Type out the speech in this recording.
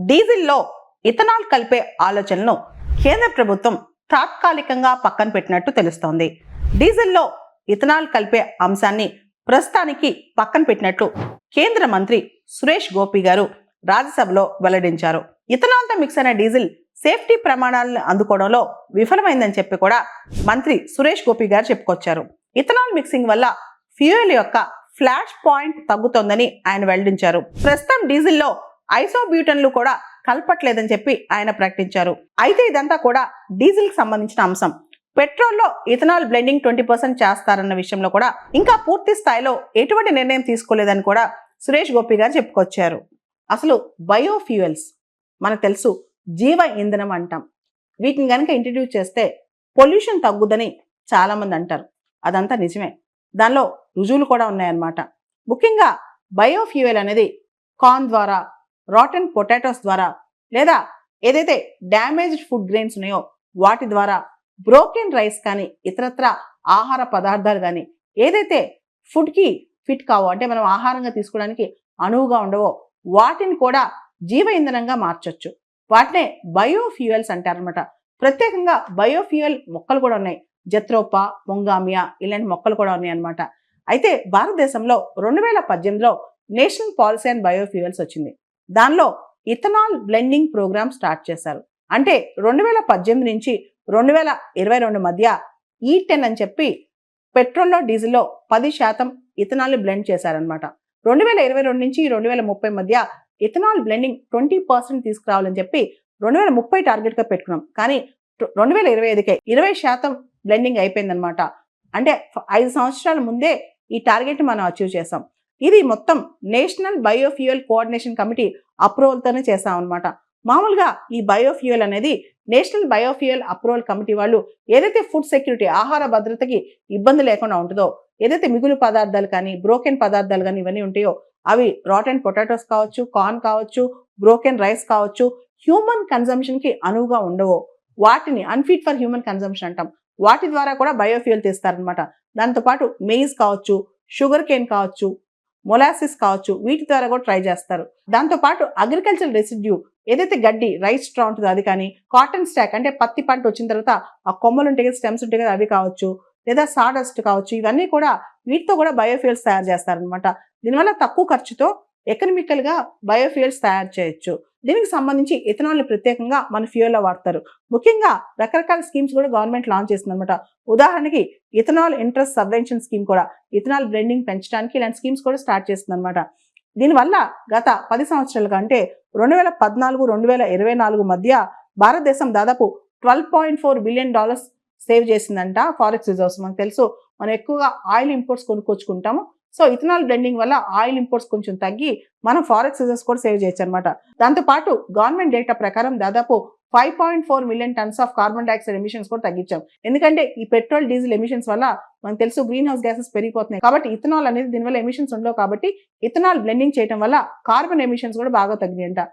డీజిల్లో ethanol కలిపే ఆలోచనను కేంద్ర ప్రభుత్వం తాత్కాలికంగా పక్కన పెట్టినట్టు తెలుస్తోంది. డీజిల్లో ఇథనాల్ కలిపే అంశాన్ని ప్రస్తుతానికి పక్కన పెట్టినట్లు కేంద్ర మంత్రి సురేష్ గోపి గారు రాజ్యసభలో వెల్లడించారు. ఇథనాల్తో మిక్స్ అయిన డీజిల్ సేఫ్టీ ప్రమాణాలను అందుకోవడంలో విఫలమైందని చెప్పి కూడా మంత్రి సురేష్ గోపి గారు చెప్పుకొచ్చారు. ఇథనాల్ మిక్సింగ్ వల్ల ఫ్యూయల్ యొక్క ఫ్లాష్ పాయింట్ తగ్గుతోందని ఆయన వెల్లడించారు. ప్రస్తుతం డీజిల్లో ఐసోబ్యూటన్లు కూడా కలపట్లేదని చెప్పి ఆయన ప్రకటించారు. అయితే ఇదంతా కూడా డీజిల్ కి సంబంధించిన అంశం. పెట్రోల్లో ఇథనాల్ బ్లెండింగ్ 20% చేస్తారన్న విషయంలో కూడా ఇంకా పూర్తి స్థాయిలో ఎటువంటి నిర్ణయం తీసుకోలేదని కూడా సురేష్ గోపి గారు చెప్పుకొచ్చారు. అసలు బయోఫ్యూయల్స్ మనకు తెలుసు, జీవ ఇంధనం అంటాం. వీటిని కనుక ఇంట్రడ్యూస్ చేస్తే పొల్యూషన్ తగ్గుదని చాలా మంది అంటారు. అదంతా నిజమే, దానిలో రుజువులు కూడా ఉన్నాయన్నమాట. ముఖ్యంగా బయోఫ్యూయల్ అనేది కార్న్ ద్వారా, రాటన్ పొటాటోస్ ద్వారా, లేదా ఏదైతే డ్యామేజ్డ్ ఫుడ్ గ్రెయిన్స్ ఉన్నాయో వాటి ద్వారా, బ్రోకెన్ రైస్ కానీ ఇతరత్ర ఆహార పదార్థాలు కానీ ఏదైతే ఫుడ్కి ఫిట్ కావో, అంటే మనం ఆహారంగా తీసుకోవడానికి అనువుగా ఉండవో వాటిని కూడా జీవ ఇంధనంగా మార్చొచ్చు. వాటినే బయోఫ్యూయల్స్ అంటారనమాట. ప్రత్యేకంగా బయోఫ్యూయల్ మొక్కలు కూడా ఉన్నాయి. జత్రోపా, మొంగామియా ఇలాంటి మొక్కలు కూడా ఉన్నాయి అనమాట. అయితే భారతదేశంలో 2018లో నేషనల్ పాలసీ అండ్ బయోఫ్యూయల్స్ వచ్చింది. దానిలో ఇథనాల్ బ్లెండింగ్ ప్రోగ్రామ్ స్టార్ట్ చేశారు. అంటే 2018 నుంచి 2022 మధ్య E10 అని చెప్పి పెట్రోల్లో, డీజిల్లో 10% ఇథనాల్ బ్లెండ్ చేశారనమాట. 2022 నుంచి 2030 మధ్య ఇథనాల్ బ్లెండింగ్ 20% తీసుకురావాలని చెప్పి 2030 టార్గెట్ గా పెట్టుకున్నాం. కానీ 2025కే 20% బ్లెండింగ్ అయిపోయిందనమాట. అంటే 5 సంవత్సరాల ముందే ఈ టార్గెట్ మనం అచీవ్ చేసాం. ఇది మొత్తం నేషనల్ బయోఫ్యూయల్ కోఆర్డినేషన్ కమిటీ అప్రూవల్తోనే చేసాం అనమాట. మామూలుగా ఈ బయోఫ్యూయల్ అనేది నేషనల్ బయోఫ్యూయల్ అప్రూవల్ కమిటీ వాళ్ళు ఏదైతే ఫుడ్ సెక్యూరిటీ, ఆహార భద్రతకి ఇబ్బంది లేకుండా ఉంటుందో, ఏదైతే మిగులు పదార్థాలు కానీ, బ్రోకెన్ పదార్థాలు కానీ ఇవన్నీ ఉంటాయో అవి రాటన్ పొటాటోస్ కావచ్చు, కార్న్ కావచ్చు, బ్రోకెన్ రైస్ కావచ్చు, హ్యూమన్ కన్జంప్షన్ కి అనువుగా ఉండవో వాటిని అన్ఫిట్ ఫర్ హ్యూమన్ కన్జంప్షన్ అంటాం. వాటి ద్వారా కూడా బయోఫ్యూయల్ తీస్తారనమాట. దాంతోపాటు మెయిజ్ కావచ్చు, షుగర్ కేన్ కావచ్చు, మొలాసిస్ కావచ్చు, వీటి ద్వారా కూడా ట్రై చేస్తారు. దాంతోపాటు అగ్రికల్చర్ రెసిడ్యూ, ఏదైతే గడ్డి, రైస్ స్ట్రా ఉంటుందో అది కానీ, కాటన్ స్టాక్ అంటే పత్తి పంట వచ్చిన తర్వాత ఆ కొమ్మలు ఉంటాయి కదా, స్టెమ్స్ ఉంటాయి కదా, అవి కావచ్చు, లేదా సాడస్ట్ కావచ్చు, ఇవన్నీ కూడా వీటితో కూడా బయోఫ్యూయల్స్ తయారు చేస్తారనమాట. దీనివల్ల తక్కువ ఖర్చుతో ఎకనామికల్ గా బయోఫ్యూయల్స్ తయారు చేయొచ్చు. దీనికి సంబంధించి ఇథనాల్ని ప్రత్యేకంగా మన ఫ్యూయల్ లో వాడతారు. ముఖ్యంగా రకరకాల స్కీమ్స్ కూడా గవర్నమెంట్ లాంచ్ చేస్తుంది అనమాట. ఉదాహరణకి ఇథనాల్ ఇంట్రెస్ట్ సబ్వెన్షన్ స్కీమ్ కూడా ఇథనాల్ బ్లెండింగ్ పెంచడానికి ఇలాంటి స్కీమ్స్ కూడా స్టార్ట్ చేస్తుంది అనమాట. దీనివల్ల గత 10 సంవత్సరాలుగా అంటే 2014-2024 మధ్య భారతదేశం దాదాపు $12.4 బిలియన్ సేవ్ చేసిందంట ఫారెక్స్ రిజర్వ్స్. మనకు తెలుసు, మనం ఎక్కువగా ఆయిల్ ఇంపోర్ట్స్ కొనుక్కొచ్చుకుంటాము. సో ఇథనాల్ బ్లెండింగ్ వల్ల ఆయిల్ ఇంపోర్ట్స్ కొంచెం తగ్గి మనం ఫారెక్స్ రిజర్వ్స్ కూడా సేవ్ చేయొచ్చు అనమాట. దాంతోపాటు గవర్నమెంట్ డేటా ప్రకారం దాదాపు 5.4 million tons of carbon dioxide emissions కూడా తగ్గించాం. ఎందుకంటే ఈ పెట్రోల్, డీజిల్ ఎమిషన్స్ వల్ల మనకు తెలుసు గ్రీన్ హౌస్ గ్యాసెస్ పెరిగిపోతున్నాయి. కాబట్టి ఇథనాల్ అనేది దీనివల్ల ఎమిషన్స్ ఉండవు. కాబట్టి ఇథనాల్ బ్లెండింగ్ చేయడం వల్ల కార్బన్ ఎమిషన్స్ కూడా బాగా తగ్గినాయంట.